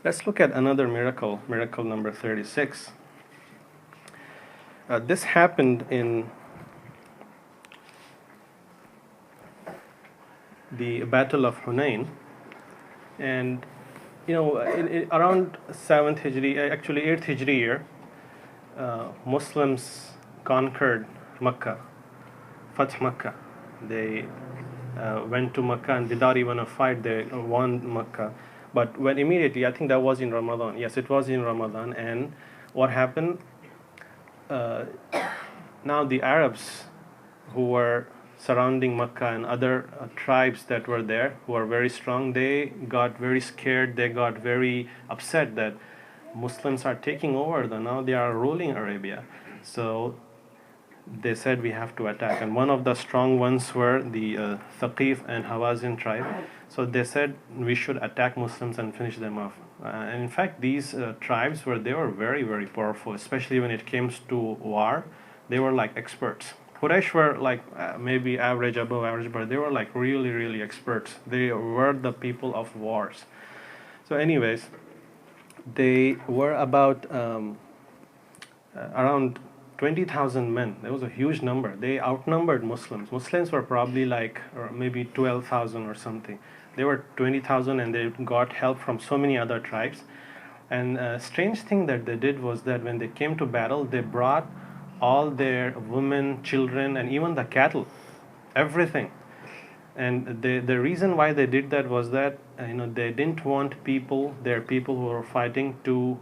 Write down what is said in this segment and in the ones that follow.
Let's look at another miracle, miracle number 36. This happened in the Battle of Hunain, and around 7th Hijri, actually 8th Hijri year, Muslims conquered Makkah, Fath Makkah. They went to Makkah, and without even a fight, they won Makkah. But when immediately, I think that was in Ramadan. Yes, it was in Ramadan. And what happened? Now the Arabs who were surrounding Makkah and other tribes that were there, who are very strong, they got very scared. They got very upset that Muslims are taking over. Now they are ruling Arabia. So they said we have to attack, and one of the strong ones were the Thaqif and Hawazin tribe. So they said we should attack Muslims and finish them off. And in fact, these tribes were very very powerful, especially when it came to war. They were like experts. Quraysh were like maybe average, above average, but they were like really experts. They were the people of wars. So anyways, they were about around 20,000 men. That was a huge number. They outnumbered Muslims. Muslims were probably like or maybe 12,000 or something. They were 20,000, and they got help from so many other tribes. And a strange thing that they did was that when they came to battle, they brought all their women, children, and even the cattle, everything. And the reason why they did that was that they didn't want their people who were fighting to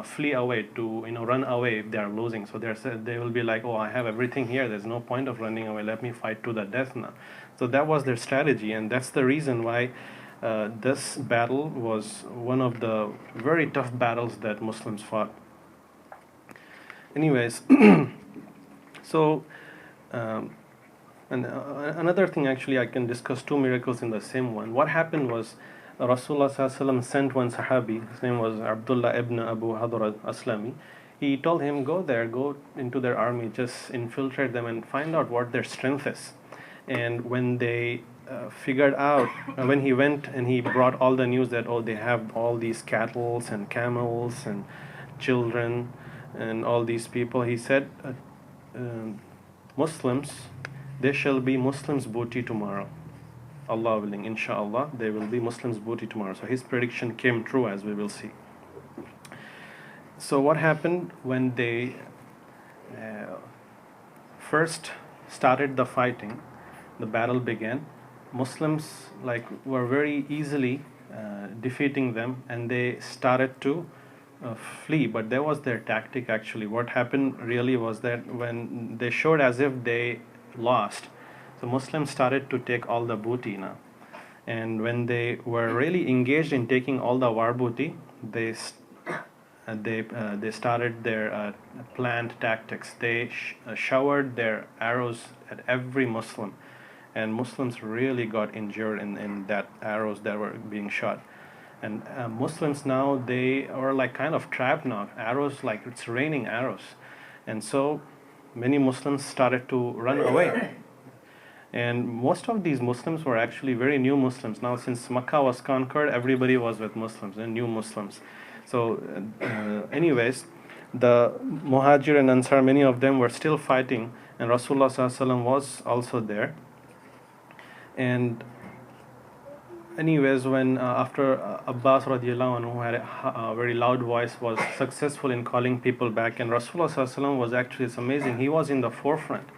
flee away, to run away if they are losing. So they will be like, oh, I have everything here. There's no point of running away. Let me fight to the death now. So that was their strategy, and that's the reason why this battle was one of the very tough battles that Muslims fought. Anyways, so and another thing, actually, I can discuss two miracles in the same one. What happened was Rasulullah ﷺ sent one Sahabi, his name was Abdullah ibn Abu Hadr Aslami. He told him, go into their army, just infiltrate them and find out what their strength is. And when they figured out, when he went and he brought all the news that, oh, they have all these cattle and camels and children and all these people, he said, Muslims, they shall be Muslims' booty tomorrow. Allah willing, inshallah, they will be Muslims' booty tomorrow. So his prediction came true, as we will see. So what happened when they first started the fighting, the battle began. Muslims were very easily defeating them, and they started to flee. But that was their tactic, actually. What happened really was that when they showed as if they lost, so Muslims started to take all the booty now. And when they were really engaged in taking all the war booty, they started their planned tactics. They showered their arrows at every Muslim, and Muslims really got injured in that arrows that were being shot. And Muslims now, they are like kind of trapped now. Arrows, like it's raining arrows, and so many Muslims started to run away. And most of these Muslims were actually very new Muslims. Now, since Makkah was conquered, everybody was with Muslims and new Muslims. So, anyways, the Muhajir and Ansar, many of them were still fighting, and Rasulullah ﷺ was also there. And anyways, when after Abbas radiallahu anhu, who had a very loud voice, was successful in calling people back, and Rasulullah ﷺ was actually, it's amazing, he was in the forefront.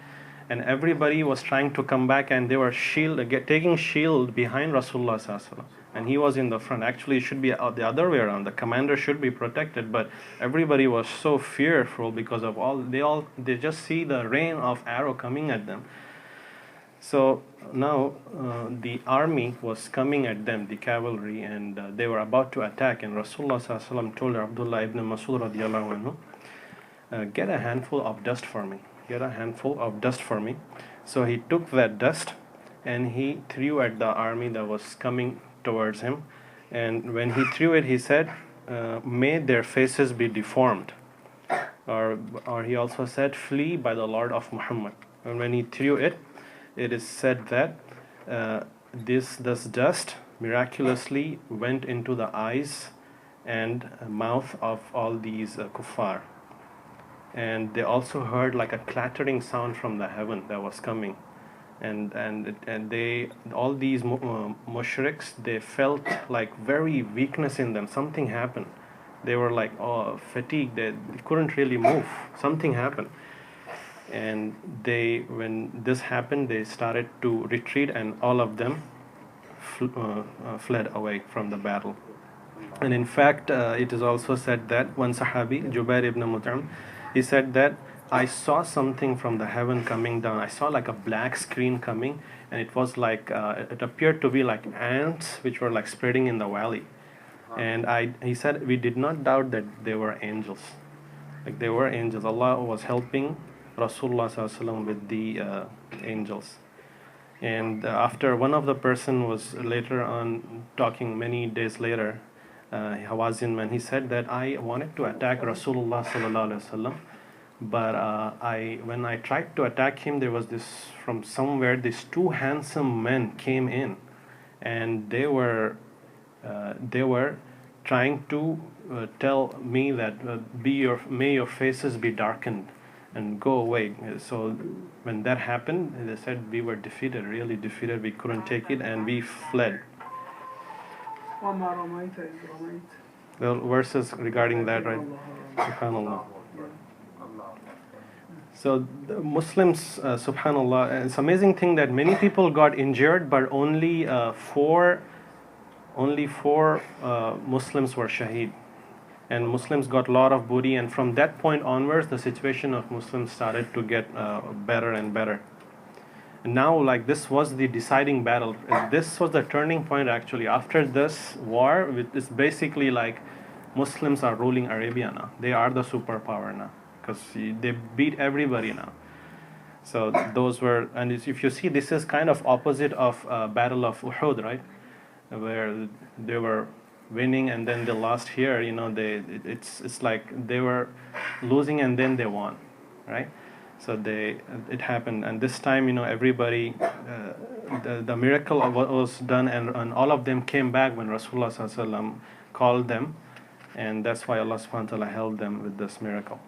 And everybody was trying to come back, and they were taking shield behind Rasulullah ﷺ, and he was in the front. Actually, it should be the other way around. The commander should be protected, but everybody was so fearful because of they just see the rain of arrow coming at them. So now the army was coming at them, the cavalry, and they were about to attack. And Rasulullah ﷺ told Abdullah ibn Masud radiallahu anhu, get a handful of dust for me. Get a handful of dust for me. So he took that dust and he threw at the army that was coming towards him. And when he threw it, he said, may their faces be deformed. Or he also said, flee by the Lord of Muhammad. And when he threw it, it is said that this dust miraculously went into the eyes and mouth of all these kuffar. And they also heard like a clattering sound from the heaven that was coming, and they, all these mushriks, they felt like very weakness in them. Something happened. They were like, oh, fatigued. They couldn't really move. Something happened, and they, when this happened, they started to retreat, and all of them fled away from the battle. And in fact, it is also said that one Sahabi, Jubair ibn Mut'im, he said that I saw something from the heaven coming down. I saw like a black screen coming, and it was like, it appeared to be like ants which were like spreading in the valley. And he said, we did not doubt that they were angels. Like they were angels. Allah was helping Rasulullah Sallallahu Alaihi Wasallam with the angels. And after one of the person was later on talking many days later, Hawazin man, he said that I wanted to attack Rasulullah Sallallahu Alaihi Wasallam, but when I tried to attack him, there was this, from somewhere, these two handsome men came in, and they were trying to tell me that may your faces be darkened and go away. So when that happened, they said we were defeated, really defeated. We couldn't take it, and we fled. The verses regarding that, right? Subhanallah. So the Muslims, subhanallah, it's amazing thing that many people got injured, but only four Muslims were shaheed, and Muslims got a lot of booty. And from that point onwards, the situation of Muslims started to get better and better. And now, like, this was the deciding battle. This was the turning point, actually. After this war, it's basically like Muslims are ruling Arabia now. They are the superpower now, because they beat everybody now. So those were, and if you see, this is kind of opposite of Battle of Uhud, right? Where they were winning and then they lost. Here, you know, it's like they were losing and then they won, right? So it happened, and this time, you know, everybody, the miracle was done, and all of them came back when Rasulullah Sallallahu Alaihi Wasallam called them, and that's why Allah Subhanahu wa Taala held them with this miracle.